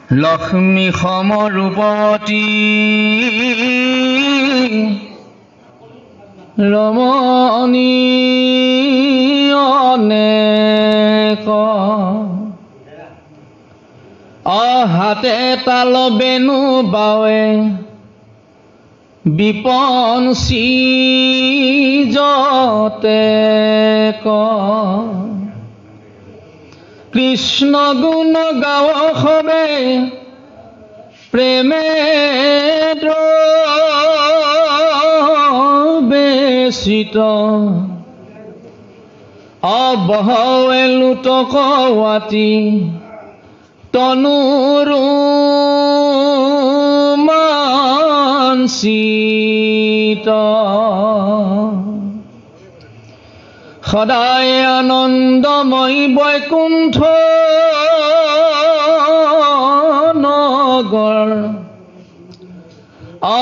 লক্ষ্মী সমৰূপতী ৰমণী অনেক হাতে তাল বেনু বাৱে বিপঞ্চি যতে কৃষ্ণ গুণ গাৱ সবে প্ৰেমে বেচিত অবহৱে লুটক ৱাতি তনুৰু মানসিত সদায় আনন্দময় বৈকুণ্ঠ নগৰ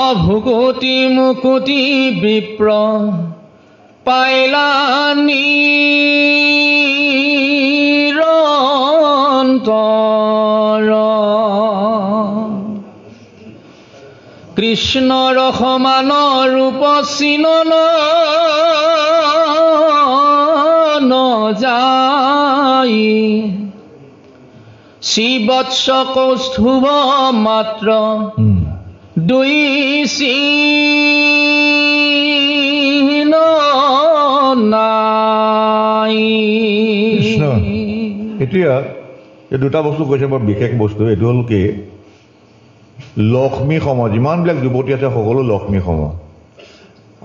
অভুকুতি মুকুতি বিপ্ৰ পাইলা নিৰন্তৰ কৃষ্ণৰ সমান ৰূপ চিনন নযায় শ্ৰীবৎস কৌষ্ঠুভ মাত্ৰ দুই চিন নাই। এতিয়া এই দুটা বস্তু কৈছে বৰ বিশেষ বস্তু। এইটো হ'ল কি, লক্ষ্মী সম, যিমানবিলাক যুৱতী আছে সকলো লক্ষ্মী সম,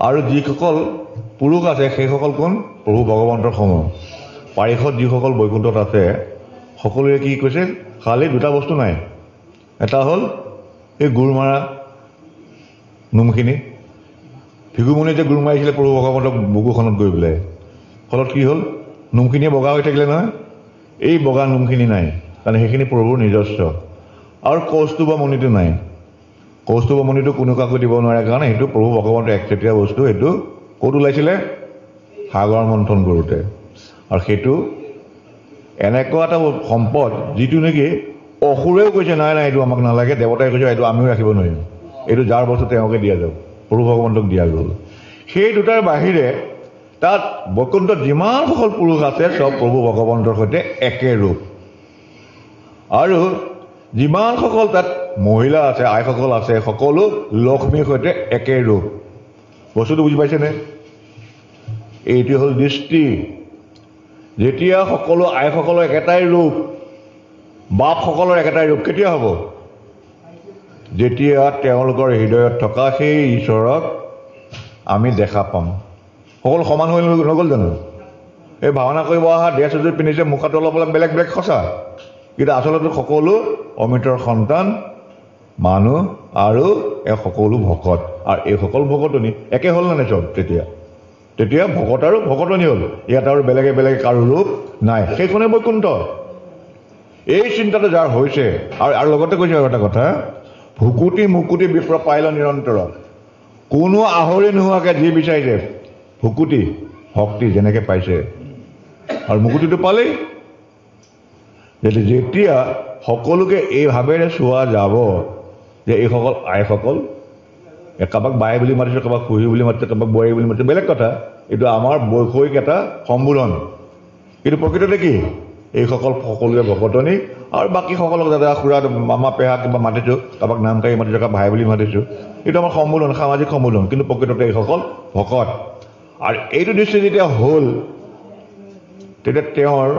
আৰু যিসকল পুৰুষ আছে সেইসকল কোন, প্ৰভু ভগৱন্তৰ সম। পাৰিষদ যিসকল বৈকুণ্ঠত আছে সকলোৱে কি কৈছে, খালি দুটা বস্তু নাই। এটা হ'ল এই গুৰ মাৰা নোমখিনি, ভিগুমণি যে গুৰ মাৰিছিলে প্ৰভু ভগৱন্তক বুকুখনত গৈ পেলাই, ফলত কি হ'ল, নোমখিনিয়ে বগা হৈ থাকিলে নহয়। এই বগা নোমখিনি নাই, কাৰণ সেইখিনি প্ৰভুৰ নিজস্ব। আৰু কৌস্তুভ মণিটো নাই। কৌস্তুভ মণিটো কোনো কাকো দিব নোৱাৰে, কাৰণ সেইটো প্ৰভু ভগৱন্তৰ একচেটীয়া বস্তু। সেইটো ক'ত ওলাইছিলে, সাগৰ মন্থন কৰোঁতে। আৰু সেইটো এনেকুৱা এটা সম্পদ যিটো নেকি অসুৰেও কৈছে নাই নাই এইটো আমাক নালাগে, দেৱতাই কৈছে এইটো আমিও ৰাখিব নোৱাৰিম, এইটো যাৰ বস্তু তেওঁকে দিয়া যাওক, প্ৰভু ভগৱন্তক দিয়া গ'ল। সেই দুটাৰ বাহিৰে তাত বৈকুণ্ঠত যিমানসকল পুৰুষ আছে চব প্ৰভু ভগৱন্তৰ সৈতে একে ৰূপ। আৰু যিমানসকল তাত মহিলা আছে, আইসকল আছে, সকলো লক্ষ্মীৰ সৈতে একে ৰূপ। বস্তুটো বুজি পাইছেনে? এইটো হ'ল দৃষ্টি। যেতিয়া সকলো আইসকলৰ একেটাই ৰূপ, বাপসকলৰ একেটাই ৰূপ, কেতিয়া হ'ব? যেতিয়া তেওঁলোকৰ হৃদয়ত থকা সেই ঈশ্বৰক আমি দেখা পাম। সকলো সমান হৈ নগ'ল জানো? এই ভাওনা কৰিব অহা ড্ৰেছ এযোৰ পিন্ধিছে, মুখত অলপ অলপ বেলেগ বেলেগ, সঁচা, কিন্তু আচলতে সকলো অমৃতৰ সন্তান মানুহ আৰু এই সকলো ভকত। আৰু এই সকলো ভকতনি একে হ'ল নে চব? তেতিয়া ভকত আৰু ভকতনি হ'ল। ইয়াত আৰু বেলেগে বেলেগে কাৰো ৰূপ নাই। সেইখনে বৈকুণ্ঠ। এই চিন্তাটো যাৰ হৈছে, আৰু লগতে কৈছে আৰু এটা কথা, ভুকুটি মুকুটি বিপ্ৰ পাইল নিৰন্তৰ, কোনো আহৰি নোহোৱাকৈ যি বিচাৰিছে ভুকুটি শক্তি যেনেকৈ পাইছে, আৰু মুকুটিটো পালেই। যেতিয়া সকলোকে এই ভাৱেৰে চোৱা যাব যে এইসকল আইসকল, কাৰোবাক বাই বুলি মাতিছোঁ, কাৰোবাক খুৰী বুলি মাতিছোঁ, কাৰোবাক বোৱাৰী বুলি মাতিছোঁ, বেলেগ কথা, এইটো আমাৰ বৈষয়িক এটা সম্বোধন। কিন্তু প্ৰকৃততে কি, এইসকল সকলোৱে ভকতনি, আৰু বাকীসকলক দাদা খুৰা মামা পেহা কিবা মাতিছোঁ, কাৰোবাক নাম কাঢ়ি মাতিছোঁ, কাৰোবাক ভাই বুলি মাতিছোঁ, এইটো আমাৰ সম্বোধন, সামাজিক সম্বোধন। কিন্তু প্ৰকৃততে এইসকল ভকত। আৰু এইটো দৃষ্টি যেতিয়া হ'ল, তেতিয়া তেওঁৰ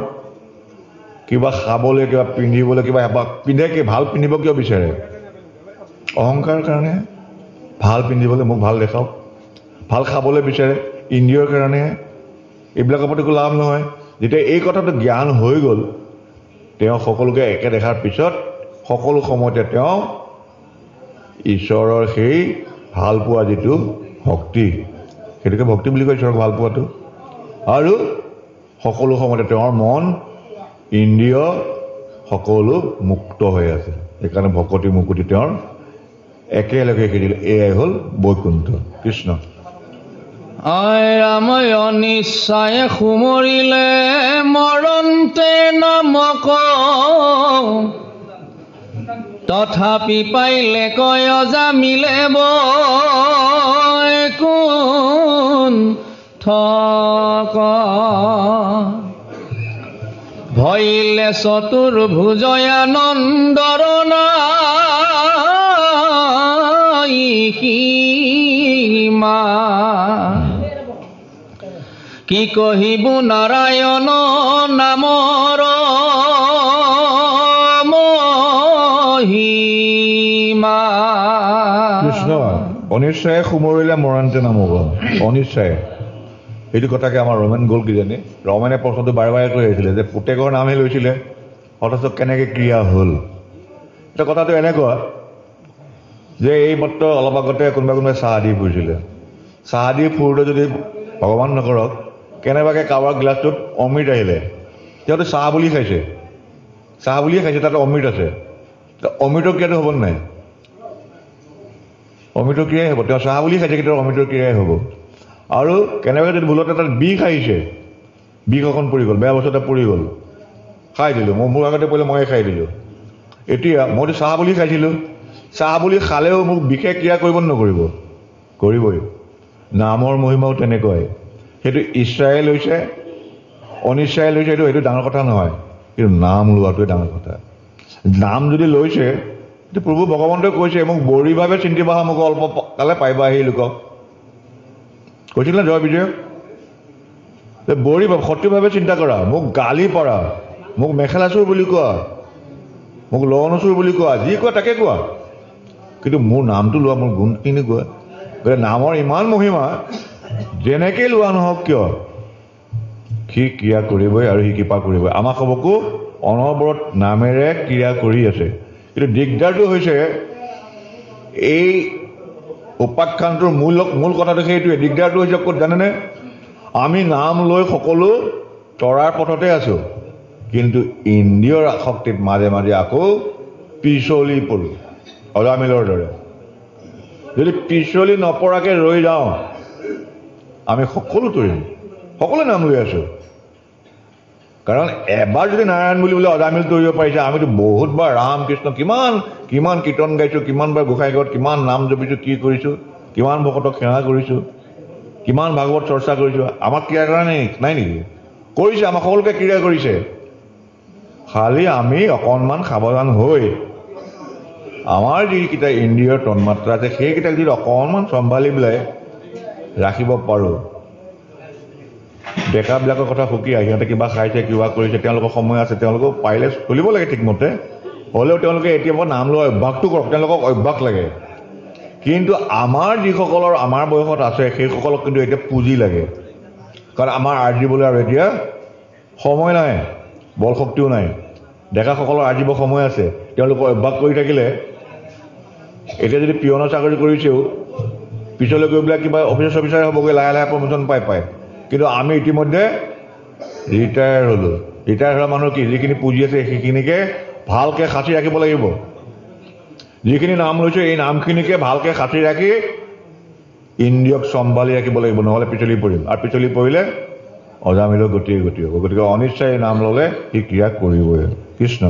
কিবা খাবলৈ, কিবা পিন্ধিবলৈ, কিবা হেঁপাহ পিন্ধে, কি ভাল পিন্ধিব কিয় বিচাৰে? অহংকাৰৰ কাৰণে। ভাল পিন্ধিবলৈ, মোক ভাল দেখাওক, ভাল খাবলৈ বিচাৰে, ইন্দ্ৰিয়ৰ কাৰণে। এইবিলাকৰ প্ৰতি একো লাভ নহয়। যেতিয়া এই কথাটো জ্ঞান হৈ গ'ল, তেওঁ সকলোকে একে দেখাৰ পিছত সকলো সময়তে তেওঁ ঈশ্বৰৰ সেই ভাল পোৱা যিটো ভক্তি, সেইটোকে ভক্তি বুলি কয়, ঈশ্বৰক ভাল পোৱাটো। আৰু সকলো সময়তে তেওঁৰ মন, ইন্দ্ৰিয় সকলো মুক্ত হৈ আছে। সেইকাৰণে ভকতি মুকুতি তেওঁৰ একেলগে খেলিলে। এয়াই হ'ল বৈকুণ্ঠ। কৃষ্ণ। ৰাময় নিশ্চয় সুমৰিলে মৰণতে নামক তথাপি পাইলে কয় অজামিলে বৈ কোন থক ভৈলে চতুৰ্ভুজয়ানন্দৰ নাই সীমা কি কহিব নাৰায়ণ নামৰ মহিমা কৃষ্ণ অনিশ্চয়ে সুমৰিলে মৰান্তে নামব অনিশ্চয়ে এইটো কথাকে আমাৰ ৰমেন গ'ল কিজানি ৰমেনে প্ৰশ্নটো বাৰে বাৰে কৈ আহিছিলে যে পুতেকৰ নামহে লৈছিলে অথচ কেনেকৈ ক্ৰিয়া হ'ল এতিয়া কথাটো এনেকুৱা যে এই মাত্ৰ অলপ আগতে কোনোবাই চাহ দি ফুৰিছিলে চাহ দি ফুৰোঁতে যদি ভগৱান নকৰক কেনেবাকৈ কাৰোবাৰ গিলাচটোত অমৃত আহিলে সিহঁতে চাহ বুলি খাইছে তাতে অমৃত আছে অমৃতৰ ক্ৰিয়াটো হ'ব নাই অমৃতৰ ক্ৰিয়াই হ'ব তেওঁ চাহ বুলি খাইছে কিন্তু অমৃতৰ ক্ৰিয়াই হ'ব আৰু কেনেবাকৈ যদি ভুলতে তাত বিষ আহিছে বিষ অকণ পৰি গ'ল বেয়া বস্তু এটা পৰি গ'ল খাই দিলোঁ মোৰ আগতে পৰিলে ময়ে খাই দিলোঁ এতিয়া মইতো চাহ বুলি খাইছিলোঁ চাহ বুলি খালেও মোক বিশেষ ক্ৰিয়া কৰিব নকৰিব কৰিবই নামৰ মহিমাও তেনেকুৱাই সেইটো ইচ্ছাই লৈছে অনিচ্ছাই লৈছে সেইটো ডাঙৰ কথা নহয় কিন্তু নাম লোৱাটোৱে ডাঙৰ কথা নাম যদি লৈছে সেইটো প্ৰভু ভগৱন্তই কৈছে মোক বৰিভাৱে চিন্তিবা মোক অল্প কালে পাইবা আহি লোকক কৈছিল নে জয় বিজয় বৰি সঠিকভাৱে চিন্তা কৰা মোক গালি পৰা মোক মেখেলা চোৰ বুলি কোৱা মোক লন চোৰ বুলি কোৱা যি কোৱা তাকে কোৱা কিন্তু মোৰ নামটো লোৱা মোৰ গুণখিনি কোৱা গতিকে নামৰ ইমান মহিমা যেনেকৈ লোৱা নহওক কিয় সি ক্ৰিয়া কৰিবই আৰু সি কৃপা কৰিবই আমাক সবকো অনবৰত নামেৰে ক্ৰিয়া কৰি আছে কিন্তু দিগদাৰটো হৈছে এই উপাখ্যানটোৰ মূল কথাটো সেইটোৱে দিগদাৰটো হৈছে ক'ত জানেনে আমি নাম লৈ সকলো তৰাৰ পথতে আছোঁ কিন্তু ইন্দ্ৰিয়ৰ আসক্তিত মাজে মাজে আকৌ পিছলি পৰোঁ অজামিলৰ দৰে যদি পিছলি নপৰাকৈ ৰৈ যাওঁ আমি সকলো তৰিম সকলো নাম লৈ আছোঁ কাৰণ এবাৰ যদি নাৰায়ণ বুলি বোলে অজামিল তৰিব পাৰিছে আমিতো বহুতবাৰ ৰাম কৃষ্ণ কিমান কিমান কীৰ্তন গাইছোঁ কিমানবাৰ গোসাঁই ঘৰত কিমান নাম জপিছোঁ কি কৰিছোঁ কিমান ভকতক সেৱা কৰিছোঁ কিমান ভাগৱত চৰ্চা কৰিছোঁ আমাক ক্ৰিয়া কৰা নাই নেকি কৰিছে আমাক সকলোকে ক্ৰিয়া কৰিছে খালি আমি অকণমান সাৱধান হৈ আমাৰ যিকেইটা ইন্দ্ৰিয়ৰ তন্মাত্ৰা আছে সেইকেইটাক যদি অকণমান চম্ভালি পেলাই ৰাখিব পাৰোঁ ডেকাবিলাকৰ কথা সুকীয়া সিহঁতে কিবা খাইছে কিবা কৰিছে তেওঁলোকৰ সময় আছে তেওঁলোকক পাৰিলে চলিব লাগে ঠিকমতে হ'লেও তেওঁলোকে এতিয়া নাম লোৱা অভ্যাসটো কৰক তেওঁলোকক অভ্যাস লাগে কিন্তু আমাৰ যিসকলৰ আমাৰ বয়সত আছে সেইসকলক কিন্তু এতিয়া পুঁজি লাগে কাৰণ আমাৰ আৰ্জিবলৈ আৰু এতিয়া সময় নাই বল শক্তিও নাই ডেকাসকলৰ আৰ্জিব সময় আছে তেওঁলোকৰ অভ্যাস কৰি থাকিলে এতিয়া যদি পিয়নৰ চাকৰি কৰিছেও পিছলৈ গৈ পেলাই কিবা অফিচাৰ হ'বগৈ লাহে লাহে প্ৰমোশ্যন পায় কিন্তু আমি ইতিমধ্যে ৰিটায়াৰ হ'লোঁ ৰিটায়াৰ হোৱা মানুহ কি যিখিনি পুঁজি আছে সেইখিনিকে ভালকৈ সাঁচি ৰাখিব লাগিব যিখিনি নাম লৈছোঁ এই নামখিনিকে ভালকৈ সাঁচি ৰাখি ইন্দ্ৰিয়ক চম্ভালি ৰাখিব লাগিব নহ'লে পিছলি পৰিম আৰু পিছলি পৰিলে অজামিলৰ গতি হ'ব গতিকে অনিচ্ছাই নাম ল'লে সি ক্ৰিয়া কৰিবই কৃষ্ণ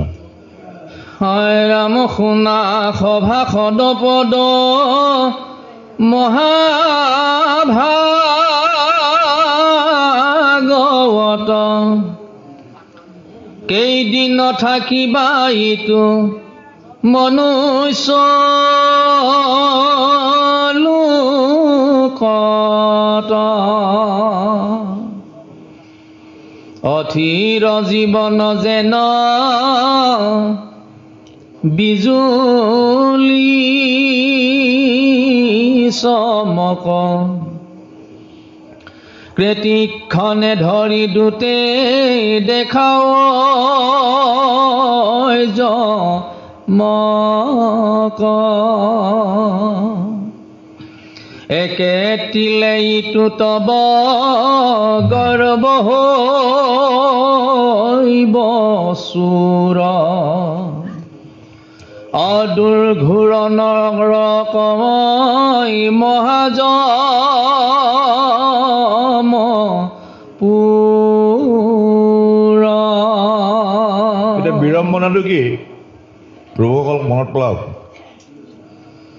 হয় ৰাম শুনা সভা সদপদ মহাভাগৱত কেইদিন থাকিবা ইটো মনুষ্য লোকত অথিৰ জীৱন যেন বিজুলী চমক কৃতিক্ষণে ধৰি দুটে দেখাও জমক একে তিলে ইটো তব গৰ্ব হৈব চুৰ অদূৰঘূৰণৰ কমই মহাজম পুৰ এতিয়া বিড়ম্বনাটো কি প্ৰভুসকলক মনত পেলাওক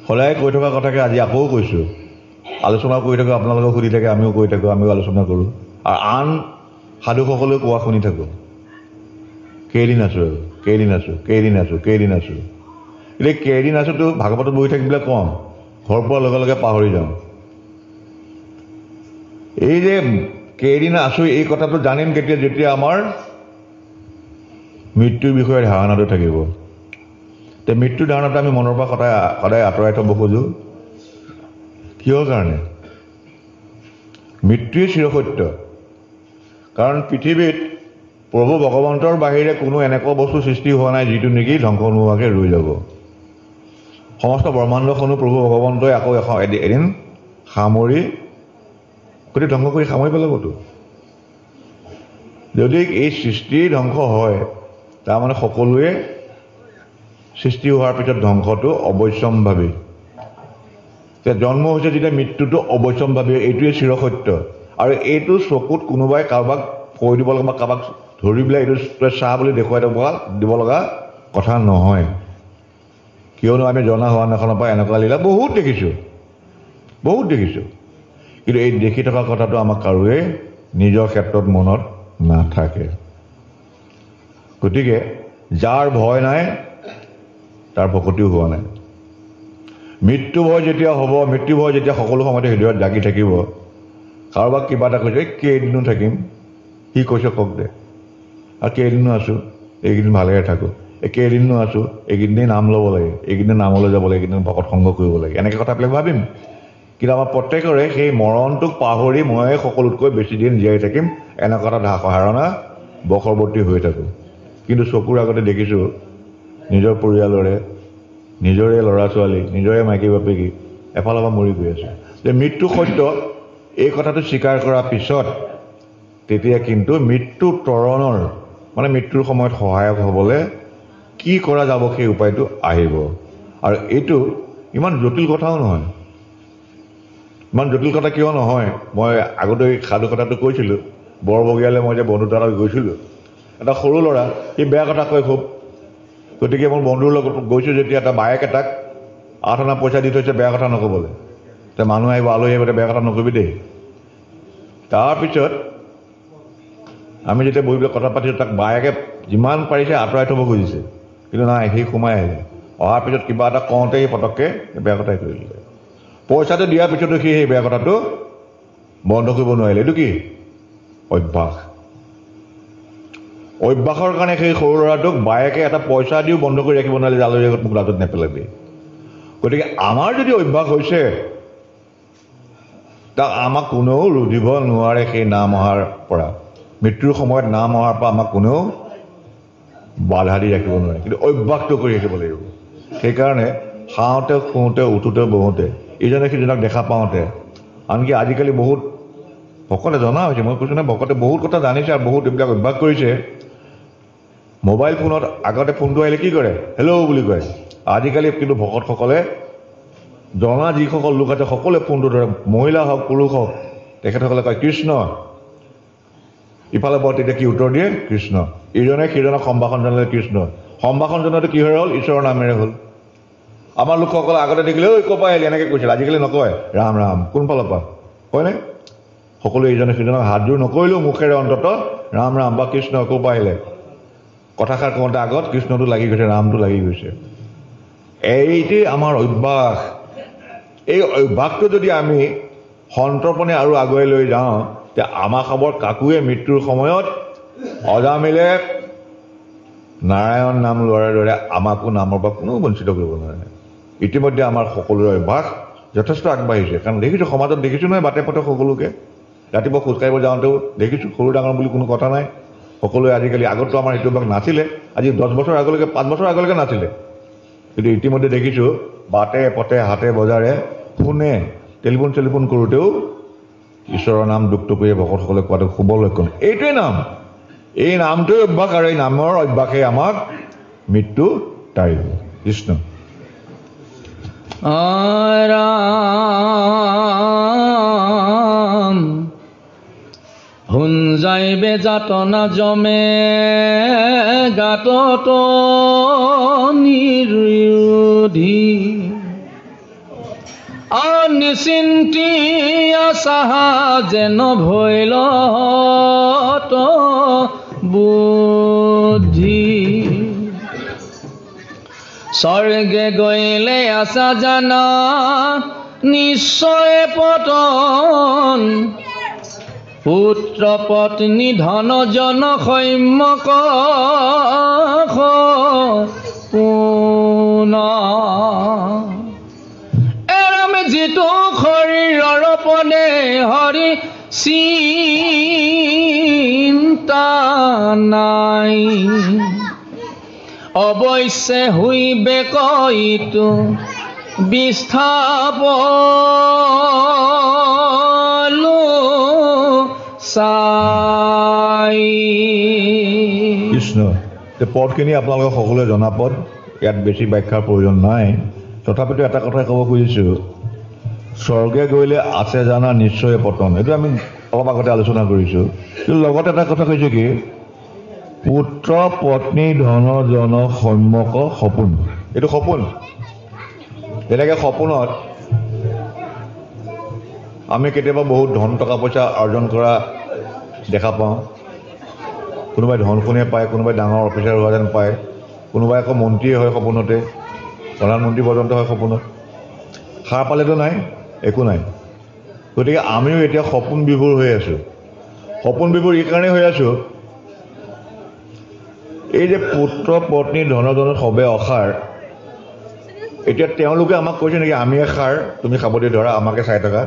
সদায় কৈ থকা কথাকে আজি আকৌ কৈছোঁ আলোচনা কৰি থাকোঁ আপোনালোকক সুধি থাকে আমিও কৈ থাকোঁ আমিও আলোচনা কৰোঁ আৰু আন সাধুসকলেও কোৱা শুনি থাকোঁ কেইদিন আছোঁ এতিয়া কেইদিন আছোঁতো ভাগৱতত বহি থাকিলে কওঁ ঘৰ পোৱাৰ লগে লগে পাহৰি যাওঁ এই যে কেইদিন আছোঁ এই কথাটো জানিম কেতিয়া যেতিয়া আমাৰ মৃত্যুৰ বিষয়ে ধাৰণাটো থাকিব তে মৃত্যুৰ ধাৰণাটো আমি মনৰ পৰা সদায় আঁতৰাই থ'ব খোজোঁ কিহৰ কাৰণে মৃত্যুৱে চিৰসত্য কাৰণ পৃথিৱীত প্ৰভু ভগৱন্তৰ বাহিৰে কোনো এনেকুৱা বস্তু সৃষ্টি হোৱা নাই যিটো নেকি ধ্বংস নোহোৱাকৈ ৰৈ যাব সমস্ত ব্ৰহ্মাণ্ডখনো প্ৰভু ভগৱন্তই আকৌ এদিন সামৰি গোটেই ধ্বংস কৰি সামৰি পেলাবতো যদি এই সৃষ্টি ধ্বংস হয় তাৰমানে সকলোৱে সৃষ্টি হোৱাৰ পিছত ধ্বংসটো অৱশ্যম্ভাৱী এতিয়া জন্ম হৈছে যেতিয়া মৃত্যুটো অৱশ্যম্ভাৱী এইটোৱে চিৰসত্য আৰু এইটো চকুত কোনোবাই কাৰোবাক কৈ দিব লগা বা কাৰোবাক ধৰি পেলাই এইটো চাহ বুলি দেখুৱাই দিব লগা কথা নহয় কিয়নো আমি জনা হোৱা দিনাখনৰ পৰা এনেকুৱা লীলা বহুত দেখিছোঁ কিন্তু এই দেখি থকা কথাটো আমাক কাৰোৱে নিজৰ ক্ষেত্ৰত মনত নাথাকে গতিকে যাৰ ভয় নাই তাৰ ভকতিও হোৱা নাই মৃত্যু ভয় যেতিয়া হ'ব মৃত্যু ভয় যেতিয়া সকলো সময়তে হৃদয়ত জাগি থাকিব কাৰোবাক কিবা এটা কৈছে কেইদিনো থাকিম সি কৈছে কওক দে আৰু কেইদিনো আছোঁ এইকেইদিন ভালেৰে থাকোঁ কেইদিনো আছোঁ এইকেইদিনেই নাম ল'ব লাগে এইকেইদিনে নামলৈ যাব লাগে এইকেইদিন ভকত সংগ কৰিব লাগে এনেকৈ কথাবিলাক ভাবিম কিন্তু আমাৰ প্ৰত্যেকৰে সেই মৰণটোক পাহৰি মই সকলোতকৈ বেছি দিন জীয়াই থাকিম এনেকুৱা এটা ধাৰণা বশৱৰ্তী হৈ থাকোঁ কিন্তু চকুৰ আগতে দেখিছোঁ নিজৰ পৰিয়ালৰে নিজৰে ল'ৰা ছোৱালী নিজৰে মাইকী বাপেকী এফালৰ পৰা মৰি গৈ আছে যে মৃত্যু সত্য এই কথাটো স্বীকাৰ কৰাৰ পিছত তেতিয়া কিন্তু মৃত্যু তৰণৰ মানে মৃত্যুৰ সময়ত সহায়ক হ'বলৈ কি কৰা যাব সেই উপায়টো আহিব আৰু এইটো ইমান জটিল কথাও নহয় ইমান জটিল কথা কিয় নহয় মই আগতে সাধু কথাটো কৈছিলোঁ বৰবগীয়ালৈ মই যে বন্ধু তাত গৈছিলোঁ এটা সৰু ল'ৰা সি বেয়া কথা কয় খুব গতিকে মোৰ বন্ধুৰ লগত গৈছোঁ যেতিয়া এটা বায়েক এটাক 8 অনা পইচা দি থৈছে বেয়া কথা নক'বলৈ তে মানুহ আহিব আলহী আহিব বেয়া কথা নকবি দেই তাৰপিছত আমি যেতিয়া বহি পেলাই কথা পাতিছোঁ তাক বায়েকে যিমান পাৰিছে আঁতৰাই থ'ব খুজিছে কিন্তু নাই সি সোমাই আহিলে অহাৰ পিছত কিবা এটা কওঁতেই পটককৈ বেয়া কথাই কৰি দিলে পইচাটো দিয়াৰ পিছতো সি সেই বেয়া কথাটো বন্ধ কৰিব নোৱাৰিলে এইটো কি অভ্যাসৰ কাৰণে সেই সৰু ল'ৰাটোক বায়েকে এটা পইচা দিও বন্ধ কৰি ৰাখিব নোৱাৰিলে আলহীৰ আগত মোক লাজত নেপেলাবি গতিকে আমাৰ যদি অভ্যাস হৈছে তাক আমাক কোনেও ৰুধিব নোৱাৰে সেই নাম অহাৰ পৰা মৃত্যুৰ সময়ত নাম অহাৰ পৰা আমাক কোনেও বাধা দি ৰাখিব নোৱাৰে কিন্তু অভ্যাসটো কৰি ৰাখিব লাগিব সেইকাৰণে খাওঁতে শুওঁতে উঠোঁতে বহোঁতে ইজনে সিজনক দেখা পাওঁতে আনকি আজিকালি বহুত ভকতে জনা হৈছে মই কৈছোঁ নহয় ভকতে বহুত কথা জানিছে আৰু বহুত এইবিলাক অভ্যাস কৰিছে মোবাইল ফোনত আগতে ফোনটো আহিলে কি কৰে হেল্ল' বুলি কয় আজিকালি কিন্তু ভকতসকলে জনা যিসকল লোক আছে সকলোৱে ফোনটো ধৰে মহিলা হওক পুৰুষ হওক তেখেতসকলে কয় কৃষ্ণ ইফালে বৰ তেতিয়া কি উত্তৰ দিয়ে কৃষ্ণ ইজনে সিজনক সম্ভাষণ জনালে কৃষ্ণ সম্ভাষণ জনোৱাটো কিহৰে হ'ল ঈশ্বৰৰ নামেৰে হ'ল আমাৰ লোকসকলে আগতে দেখিলে ঐ ক'ৰ পৰা আহিলে এনেকৈ কৈছিল আজিকালি নকয় ৰাম ৰাম কোনফালৰ পৰা হয়নে সকলোৱে ইজনে সিজনক হাতযোৰ নকৰিলেও মুখেৰে অন্ততঃ ৰাম ৰাম বা কৃষ্ণ ক'ৰ পৰা আহিলে কথাষাৰ কওঁতে আগত কৃষ্ণটো লাগি গৈছে ৰামটো লাগি গৈছে এইটোৱেই আমাৰ অভ্যাস এই অভ্যাসটো যদি আমি সন্তৰ্পণে আৰু আগুৱাই লৈ যাওঁ তে আমাৰ খবৰ কাকোৱে মৃত্যুৰ সময়ত অজামিলে নাৰায়ণ নাম লোৱাৰ দৰে আমাকো নামৰ পৰা কোনেও বঞ্চিত কৰিব নোৱাৰে ইতিমধ্যে আমাৰ সকলোৰে অভ্যাস যথেষ্ট আগবাঢ়িছে কাৰণ দেখিছোঁ সমাজত দেখিছোঁ নহয় বাটে পথে সকলোকে ৰাতিপুৱা খোজকাঢ়িব যাওঁতেও দেখিছোঁ সৰু ডাঙৰ বুলি কোনো কথা নাই সকলোৱে আজিকালি আগতো আমাৰ সেইটো অভ্যাস নাছিলে আজি 10 বছৰ আগলৈকে 5 বছৰ আগলৈকে নাছিলে কিন্তু ইতিমধ্যে দেখিছোঁ বাটে পথে হাটে বজাৰে ফোনে টেলিফোন কৰোঁতেও ঈশ্বৰৰ নাম দুখটোপীয়ে ভকতসকলে কোৱাটো শুভ লক্ষণ এইটোৱেই নাম এই নামটোৱে অভ্যাস আৰু এই নামৰ অভ্যাসে আমাক মৃত্যু টাৰিব কৃষ্ণ ৰাম হুঞ্জাইবে যাতনা জমে গাতত নিৰোধী অনিচিন্তিয়া চাহা যেন ভৈল বুদ্ধি স্বৰ্গে গ'লে আছা জানা নিশ্চয় পতন পুত্ৰ পত্নী ধন জন সৈম্যক এৰাম যিটো শৰীৰৰ পদে হৰি চিন্তা নাই অৱশ্যে হুইবে কইটো বিস্থাপলো চাই কৃষ্ণ পদখিনি আপোনালোকে সকলোৱে জনা পদ ইয়াত বেছি ব্যাখ্যাৰ প্ৰয়োজন নাই তথাপিতো এটা কথাই ক'ব খুজিছোঁ স্বৰ্গে গ'লে আছে জানা নিশ্চয় পতন এইটো আমি অলপ আগতে আলোচনা কৰিছোঁ কিন্তু লগতে এটা কথা কৈছে কি পুত্ৰ পত্নী ধন জন সন্মুখ সপোন এইটো সপোন যেনেকৈ সপোনত আমি কেতিয়াবা বহুত ধন টকা পইচা অৰ্জন কৰা দেখা পাওঁ কোনোবাই ধন সোণে পায় কোনোবাই ডাঙৰ অফিচাৰ হোৱা যেন পায় কোনোবাই আকৌ মন্ত্ৰীয়ে হয় সপোনতে প্ৰধানমন্ত্ৰী পৰ্যন্ত হয় সপোনত সাৰ পালেতো নাই একো নাই গতিকে আমিও এতিয়া সপোন বিভোৰ হৈ আছোঁ সপোন বিভোৰ এইকাৰণে হৈ আছোঁ এই যে পুত্ৰ পত্নী ধনজন সবে অসাৰ এতিয়া তেওঁলোকে আমাক কৈছে নেকি আমি সাৰ তুমি খাব দি ধৰা আমাকে চাই থকা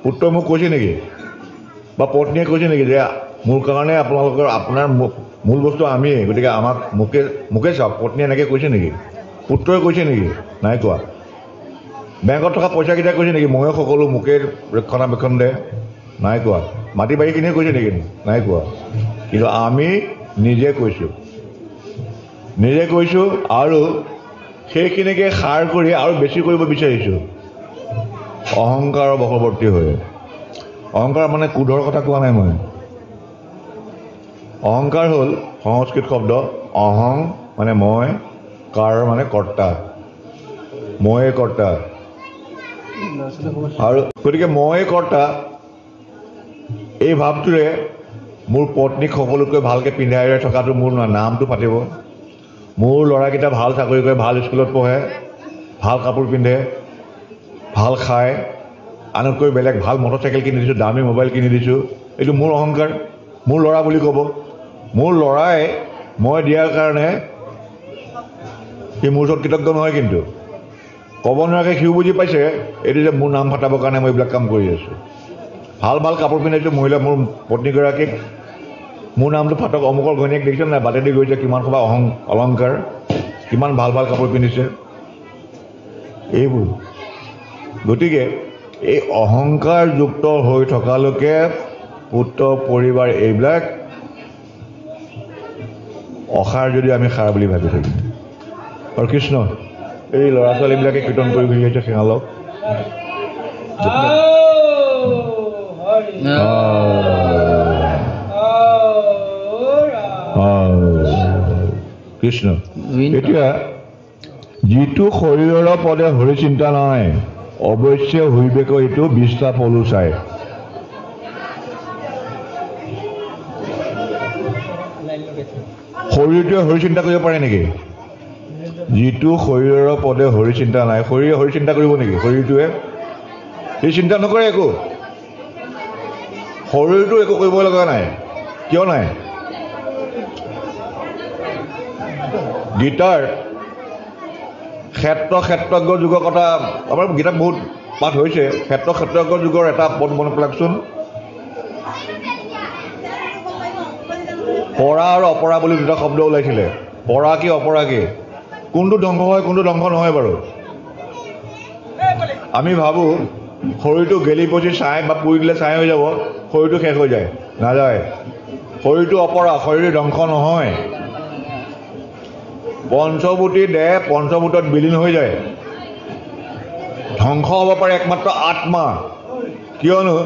পুত্ৰই মোক কৈছে নেকি বা পত্নীয়ে কৈছে নেকি যে মোৰ কাৰণে আপোনালোকৰ আপোনাৰ মূল বস্তু আমিয়ে গতিকে আমাক মোকে চাওক পত্নীয়ে এনেকৈ কৈছে নেকি পুত্ৰই কৈছে নেকি নাই কোৱা বেংকত থকা পইচাকেইটা কৈছে নেকি ময়ে সকলো মোকে ৰক্ষণাবেক্ষণ দে নাই কোৱা মাটি বাৰীখিনিয়ে কৈছে নেকি নাই কোৱা কিন্তু আমি নিজে কৈছোঁ আৰু সেইখিনিকে সাৰ কৰি আৰু বেছি কৰিব বিচাৰিছোঁ অহংকাৰৰ বশৱৰ্তী হৈ অহংকাৰ মানে ক্ৰোধৰ কথা কোৱা নাই মই অহংকাৰ হ'ল সংস্কৃত শব্দ অহং মানে মই কাৰ মানে কৰ্তা ময়ে কৰ্তা আৰু গতিকে ময়ে কৰ্তা এই ভাৱটোৰে মোৰ পত্নীক সকলোতকৈ ভালকৈ পিন্ধাই থকাটো মোৰ নামটো পাতিব মোৰ ল'ৰাকেইটা ভাল চাকৰি কৰে ভাল স্কুলত পঢ়ে ভাল কাপোৰ পিন্ধে ভাল খায় আনতকৈ বেলেগ ভাল মটৰচাইকেল কিনি দিছোঁ দামী মোবাইল কিনি দিছোঁ এইটো মোৰ অহংকাৰ মোৰ ল'ৰা বুলি ক'ব মোৰ ল'ৰাই মই দিয়াৰ কাৰণে সি মোৰ ওচৰত কৃতজ্ঞ নহয় কিন্তু ক'ব নোৱাৰাকৈ সিও বুজি পাইছে এইটো যে মোৰ নাম ফাটাবৰ কাৰণে মই এইবিলাক কাম কৰি আছোঁ ভাল ভাল কাপোৰ পিন্ধাইছোঁ মহিলা মোৰ পত্নীগৰাকীক মোৰ নামটো ফাটক অমুকৰ ঘৈণীয়েক দেখিছে নাই বাটেদি গৈছে কিমান সবা অলংকাৰ কিমান ভাল ভাল কাপোৰ পিন্ধিছে এইবোৰ গতিকে এই অহংকাৰযুক্ত হৈ থকালৈকে পুত্ৰ পৰিবাৰ এইবিলাক অসাৰ যদি আমি সাৰ বুলি ভাবি থাকিম আৰু কৃষ্ণ এই ল'ৰা ছোৱালীবিলাকে কীৰ্তন কৰি ঘূৰি আহিছে সিঙালক কৃষ্ণ এতিয়া যিটো শৰীৰৰ পদে হৰি চিন্তা নাই অৱশ্যে হুইবেক এইটো বিষ্ঠা পলু চাই শৰীৰটোৱে হৰি চিন্তা কৰিব পাৰে নেকি যিটো শৰীৰৰ পদে হৰি চিন্তা নাই শৰীৰে হৰি চিন্তা কৰিব নেকি শৰীৰটোৱে সি চিন্তা নকৰে একো শৰীৰটো একো কৰিব লগা নাই কিয় নাই গীতাৰ ক্ষেত্ৰজ্ঞ যুগৰ কথা আমাৰ গীতাত বহুত পাঠ হৈছে ক্ষেত্ৰজ্ঞ যুগৰ এটা পদ মনত পেলাকচোন পৰা আৰু অপৰা বুলি দুটা শব্দ ওলাইছিলে পৰা কি অপৰা কি কোনটো ধ্বংস হয় কোনটো ধ্বংস নহয় বাৰু আমি ভাবোঁ শৰীৰটো গেলি পচি ছাই বা পুৰি দিলে ছাই হৈ যাব শৰীৰটো শেষ হৈ যায় নাযায় শৰীৰটো অপৰা শৰীৰ ধ্বংস নহয় পঞ্চভূতি দেহ পঞ্চভূতত বিলীন হৈ যায় ধ্বংস হ'ব পাৰে একমাত্ৰ আত্মা কিয়নো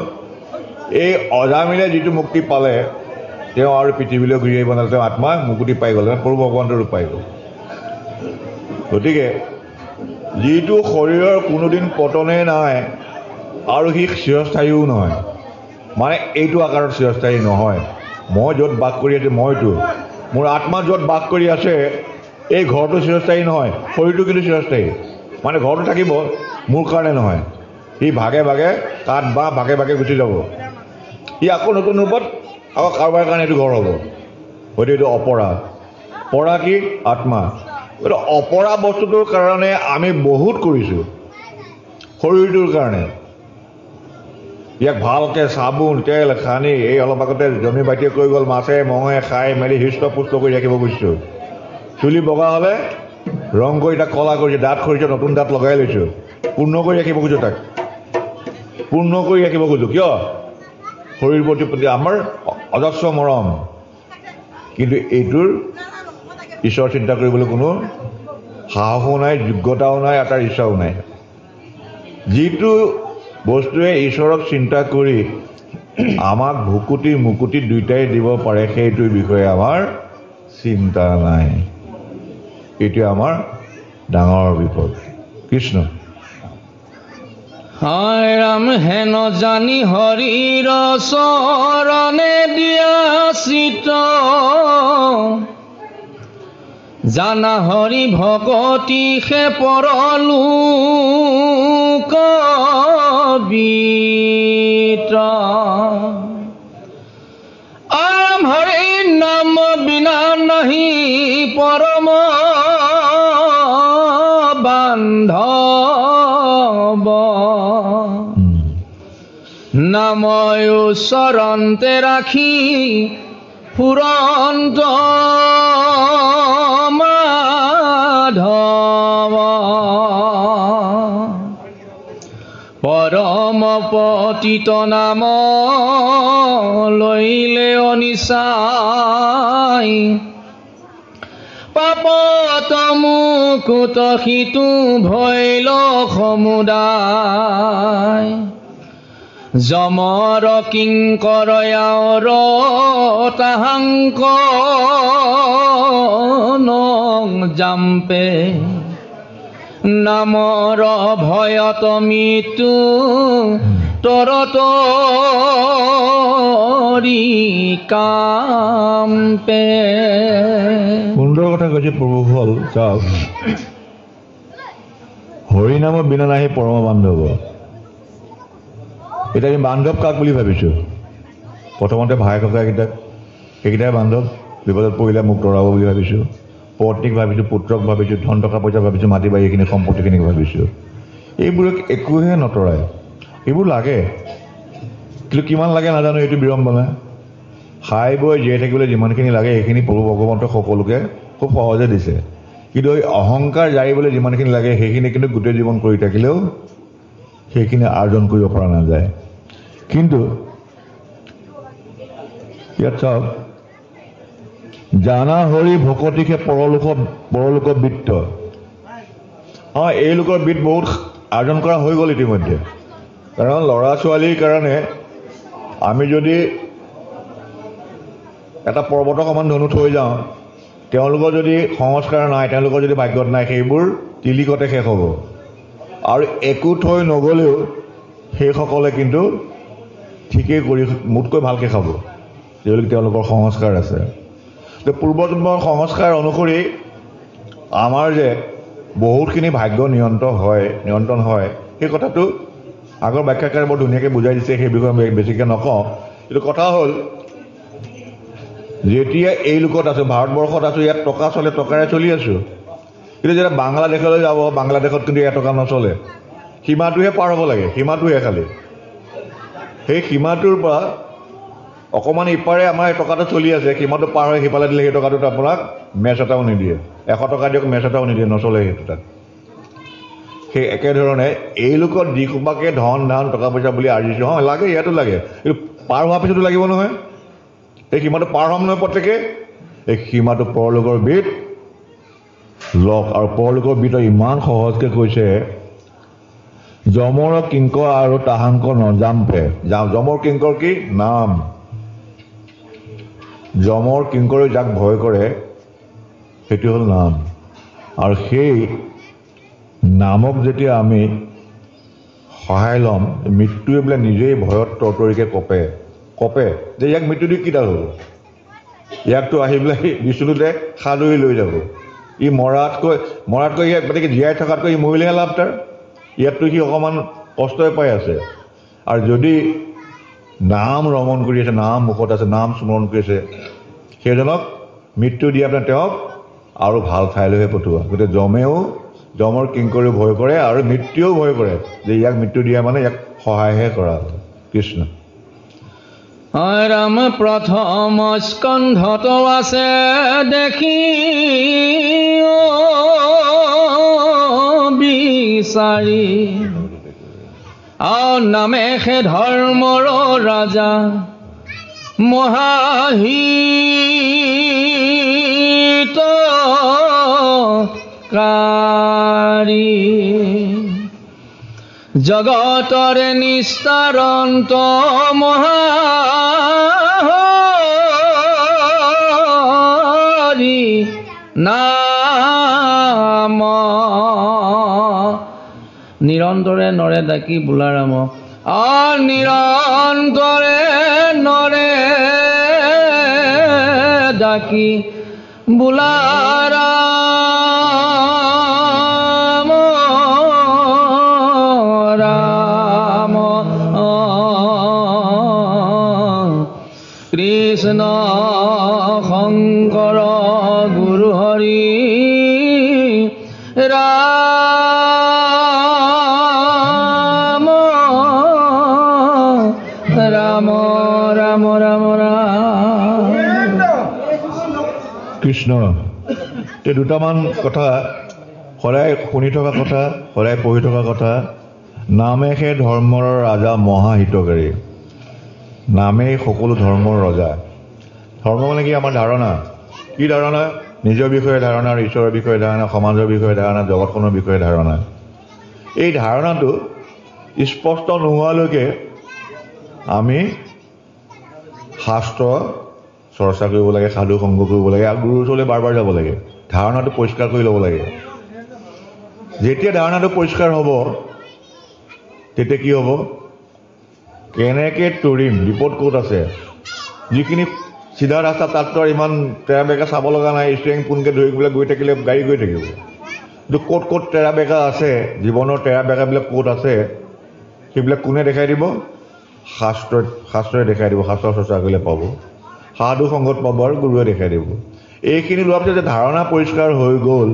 এই অজামিলে যিটো মুক্তি পালে তেওঁ আৰু পৃথিৱীলৈ ঘূৰি আহিব নালাগে, তেওঁ আত্মা মুক্তি পাই গ'ল, প্ৰভু ভগৱন্তৰ ৰূপ পাই গ'ল। গতিকে যিটো শৰীৰৰ কোনোদিন পতনেই নাই আৰু সি চিৰস্থায়ীও নহয়, মানে এইটো আকাৰত চিৰস্থায়ী নহয়। মই য'ত বাস কৰি আছোঁ, মইতো মোৰ আত্মা য'ত বাস কৰি আছে এই ঘৰটো চিৰস্থায়ী নহয়, শৰীৰটো কিন্তু চিৰস্থায়ী। মানে ঘৰটো থাকিব, মোৰ কাৰণে নহয়, সি ভাগে ভাগে কাঠ বা ভাগে ভাগে গুচি যাব, সি আকৌ নতুন ৰূপত আকৌ কাৰোবাৰ কাৰণে এইটো ঘৰ হ'ব। গতিকে এইটো অপৰা। পৰা কি? আত্মা। গতিকে অপৰা বস্তুটোৰ কাৰণে আমি বহুত কৰিছোঁ, শৰীৰটোৰ কাৰণে। ইয়াক ভালকৈ চাবোন তেল সানি, এই অলপ আগতে জমি বাতিয়ে কৈ গ'ল, মাছে মঙহে খাই মেলি হৃষ্টপুষ্ট কৰি ৰাখিব খুজিছোঁ। চুলি বগা হ'লে ৰং কৰি তাক কলা কৰিছোঁ, দাঁত সৰিছে নতুন দাঁত লগাই লৈছোঁ, পূৰ্ণ কৰি ৰাখিব খোজোঁ, তাক পূৰ্ণ কৰি ৰাখিব খোজোঁ। কিয়? শৰীৰ প্ৰতি আমাৰ অজস্ৰ মৰম, কিন্তু এইটোৰ ঈশ্বৰ চিন্তা কৰিবলৈ কোনো সাহসো নাই, যোগ্যতাও নাই, আৰু তাৰ ইচ্ছাও নাই। যিটো বস্তুৱে ঈশ্বৰক চিন্তা কৰি আমাক ভুকুটি মুকুটি দুয়োটাই দিব পাৰে, সেইটোৰ বিষয়ে আমাৰ চিন্তা নাই। এইটোৱে আমাৰ ডাঙৰ বিপদ। কৃষ্ণ। হায় ৰাম হেন জানি হৰিৰ চৰণে দিয়া চিত, জানা হৰি ভকতি সে পৰলোক বিত। আৰাম হৰিৰ নাম বিনা নাহি পৰম বান্ধৱ, নাময় চৰণতে ৰাখি ফুৰন্ত মাধৱ। পৰম পতিত নাম লৈলে অনিচাই, পাপত মুকুত সিটো ভৈল সমুদায়। যমৰ কিংকৰয়াৰ তাহাংক নং জাম্পে, নামৰ ভয়ত মৃত্যু তৰতৰি কাম্পে। সুন্দৰ কথা কৈছে প্ৰভু হ'ল। চাওক, হৰিনামৰ বিনা নাহি পৰম বান্ধৱ। এতিয়া আমি বান্ধৱ কাক বুলি ভাবিছোঁ? প্ৰথমতে ভাই ককাইকেইটাক, সেইকেইটাই বান্ধৱ। বিপদত পৰিলে মোক তৰাব বুলি ভাবিছোঁ। পত্নীক ভাবিছোঁ, পুত্ৰক ভাবিছোঁ, ধন টকা পইচা ভাবিছোঁ, মাটি বাৰী এইখিনি সম্পত্তিখিনিক ভাবিছোঁ। এইবোৰক একোহে নতৰাই। এইবোৰ লাগে, কিন্তু কিমান লাগে নাজানো, এইটো বিড়ম্বনা। খাই বৈ জীয়াই থাকিবলৈ যিমানখিনি লাগে সেইখিনি প্ৰভু ভগৱন্তই সকলোকে খুব সহজে দিছে, কিন্তু এই অহংকাৰ জাৰিবলৈ যিমানখিনি লাগে সেইখিনি কিন্তু গোটেই জীৱন কৰি থাকিলেও সেইখিনি আৰ্জন কৰিব পৰা নাযায়। কিন্তু ইয়াত চাওক, জানা হৰি ভকতিকে পৰলোক বৃত্ত। এই লোকৰ বিত্ত বহুত আৰ্জন কৰা হৈ গ'ল ইতিমধ্যে। কাৰণ ল'ৰা ছোৱালীৰ কাৰণে আমি যদি এটা পৰ্বতৰ সমান ধনু থৈ যাওঁ, তেওঁলোকৰ যদি সংস্কাৰ নাই, তেওঁলোকৰ যদি ভাগ্যত নাই, সেইবোৰ তিলিকতে শেষ হ'ব। আৰু একো থৈ নগ'লেও সেইসকলে কিন্তু ঠিকেই কৰি মোতকৈ ভালকৈ খাব, তেওঁলোকৰ সংস্কাৰ আছে। পূৰ্বজন্মৰ সংস্কাৰ অনুসৰি আমাৰ যে বহুতখিনি ভাগ্য নিয়ন্ত্ৰণ হয়, সেই কথাটো আগৰ ব্যাখ্যাকাৰে বৰ ধুনীয়াকৈ বুজাই দিছে, সেই বিষয়ে আমি বেছিকৈ নকওঁ। কিন্তু কথা হ'ল, যেতিয়া এই লোকত আছোঁ, ভাৰতবৰ্ষত আছোঁ, ইয়াত টকা চলে, টকাৰে চলি আছোঁ। কিন্তু যেতিয়া বাংলাদেশলৈ যাব, বাংলাদেশত কিন্তু টকা নচলে। সীমাটোহে পাৰ হ'ব লাগে, সীমাটোহে খালি। সেই সীমাটোৰ পৰা অকণমান ইপাৰে আমাৰ টকাটো চলি আছে, সীমাটো পাৰ হৈ সিফালে দিলে সেই টকাটোত আপোনাক মেচ এটাও নিদিয়ে। 100 টকা দিয়ক, মেচ এটাও নিদিয়ে, নচলে সেইটো তাত। সেই একেধৰণে এই লোকত যিসোপাকে ধন ধান টকা পইচা বুলি আৰ্জিছোঁ, লাগে, ইয়াতো লাগে, কিন্তু পাৰ হোৱাৰ পিছতো লাগিব নহয়। এই সীমাটো পাৰ হ'ম নহয় প্ৰত্যেকে। এই সীমাটো পৰলোকৰ বিত লওক। আৰু পৰলোকৰ বিত ইমান সহজকৈ কৈছে যমৰ কিংকৰ আৰু তাহাংক নজাম্পে। যমৰ কিংকৰ কি? নাম। যমৰ কিংকৰে যাক ভয় কৰে সেইটো হ'ল নাম। আৰু সেই নামক যেতিয়া আমি সহায় ল'ম, মৃত্যুৱে বোলে নিজেই ভয়ত তৰতৰিকে কপে যে ইয়াক মৃত্যু দি কিডাল হ'ব, ইয়াকতো আহি পেলাই বিষ্ণুতে সাদৰি লৈ যাব, ই মৰাতকৈ ইয়াক গতিকে জীয়াই থকাতকৈ ই মৰিলেহে লাভ তাৰ। ইয়াততো সি অকণমান কষ্টই পাই আছে। আৰু যদি নাম ৰমণ কৰি আছে, নাম মুখত আছে, নাম স্মৰণ কৰি আছে, সেইজনক মৃত্যু দি আপোনাৰ তেওঁক আৰু ভাল ঠাইলৈহে পঠোৱা। গতিকে যমৰ কিংকৰেও ভয় কৰে আৰু মৃত্যুও ভয় কৰে যে ইয়াক মৃত্যু দিয়া মানে ইয়াক সহায়হে কৰা। কৃষ্ণ ৰাম প্ৰথম স্কন্ধত আছে দেখি বিচাৰি, নামে সে ধৰ্মৰ ৰাজা মহাহিত কাৰী, জগতৰে নিস্তাৰন্ত মহাহৰি নাম, নিৰন্তৰে নৰে ডাকি বোলা ৰাম, নিৰন্তৰে নৰে ডাকি বোলা ৰাম, ৰাম কৃষ্ণ শংকৰ গুৰু হৰি ৰাম, ৰাম ৰাম ৰাম ৰাম। কৃষ্ণ এই দুটামান কথা সদায় শুনি থকা কথা, সদায় পঢ়ি থকা কথা। নামেহে ধৰ্মৰ ৰাজা মহাহিতকাৰী। নামেই সকলো ধৰ্মৰ ৰজা। ধৰ্ম মানে কি? আমাৰ ধাৰণা। কি ধাৰণা? নিজৰ বিষয়ে ধাৰণা, ঈশ্বৰৰ বিষয়ে ধাৰণা, সমাজৰ বিষয়ে ধাৰণা, জগতখনৰ বিষয়ে ধাৰণা। এই ধাৰণাটো স্পষ্ট নোহোৱালৈকে আমি শাস্ত্ৰ চৰ্চা কৰিব লাগে, সাধু সংগ কৰিব লাগে, আৰু গুৰুৰ ওচৰলৈ বাৰ বাৰ যাব লাগে। ধাৰণাটো পৰিষ্কাৰ কৰি ল'ব লাগে। যেতিয়া ধাৰণাটো পৰিষ্কাৰ হ'ব তেতিয়া কি হ'ব? কেনেকৈ তৰিম, বিপদ ক'ত আছে। যিখিনি চিধা ৰাস্তা তাততো আৰু ইমান তেৰা বেকা চাব লগা নাই। ষ্টেৰিং পোনকৈ ধৰি পেলাই গৈ থাকিলে গাড়ী গৈ থাকিব। কিন্তু ক'ত ক'ত তেৰা বেকা আছে, জীৱনৰ তেৰা বেকাবিলাক ক'ত আছে, সেইবিলাক কোনে দেখাই দিব? শাস্ত্ৰই দেখাই দিব। শাস্ত্ৰ চৰ্চা কৰিলে পাব, সাধু সংগত পাব, আৰু গুৰুৱে দেখাই দিব। এইখিনি লোৱাৰ পিছত যে ধাৰণা পৰিষ্কাৰ হৈ গ'ল,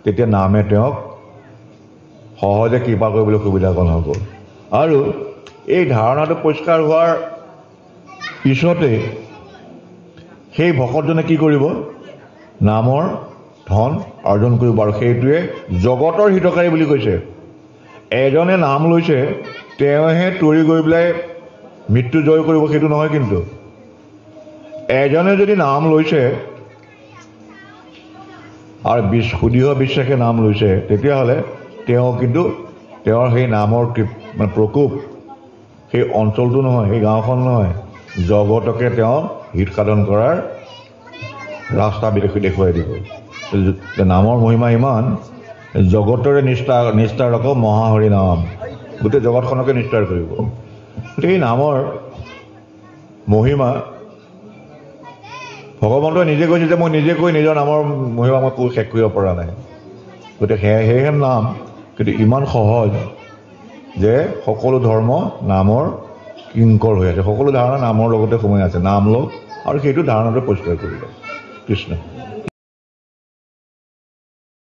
তেতিয়া নামে তেওঁক সহজে কৃপা কৰিবলৈ সুবিধাকণ হ'ব। আৰু এই ধাৰণাটো পৰিষ্কাৰ হোৱাৰ পিছতে সেই ভকতজনে কি কৰিব? নামৰ ধন অৰ্জন কৰিব। আৰু সেইটোৱে জগতৰ হিতকাৰী বুলি কৈছে। এজনে নাম লৈছে, তেওঁহে তৰি গৈ পেলাই মৃত্যু জয় কৰিব সেইটো নহয়। কিন্তু এজনে যদি নাম লৈছে আৰু সুদৃঢ় বিশ্বাসে নাম লৈছে, তেতিয়াহ'লে তেওঁ কিন্তু তেওঁৰ সেই নামৰ মানে প্ৰকোপ সেই অঞ্চলটো নহয়, সেই গাঁওখন নহয়, জগতকে তেওঁ হিত সাধন কৰাৰ ৰাস্তা দেখুৱাই দিব। নামৰ মহিমা ইমান, জগতৰে নিস্তাৰক মহাহৰি নাম, গোটেই জগতখনকে নিস্তাৰ কৰিব। গতিকে এই নামৰ মহিমা ভগৱন্তই নিজে কৈছে যে মই নিজে কৈ নিজৰ নামৰ মহিমা মই কৈ শেষ কৰিব পৰা নাই। গতিকে সেয়েহে নাম কিন্তু ইমান সহজ যে সকলো ধৰ্ম নামৰ কিংকৰ হৈ আছে। সকলো ধাৰণা নামৰ লগতে সোমাই আছে। নাম লওক আৰু সেইটো ধাৰণাটো পৰিষ্কাৰ কৰি লওক। কৃষ্ণ।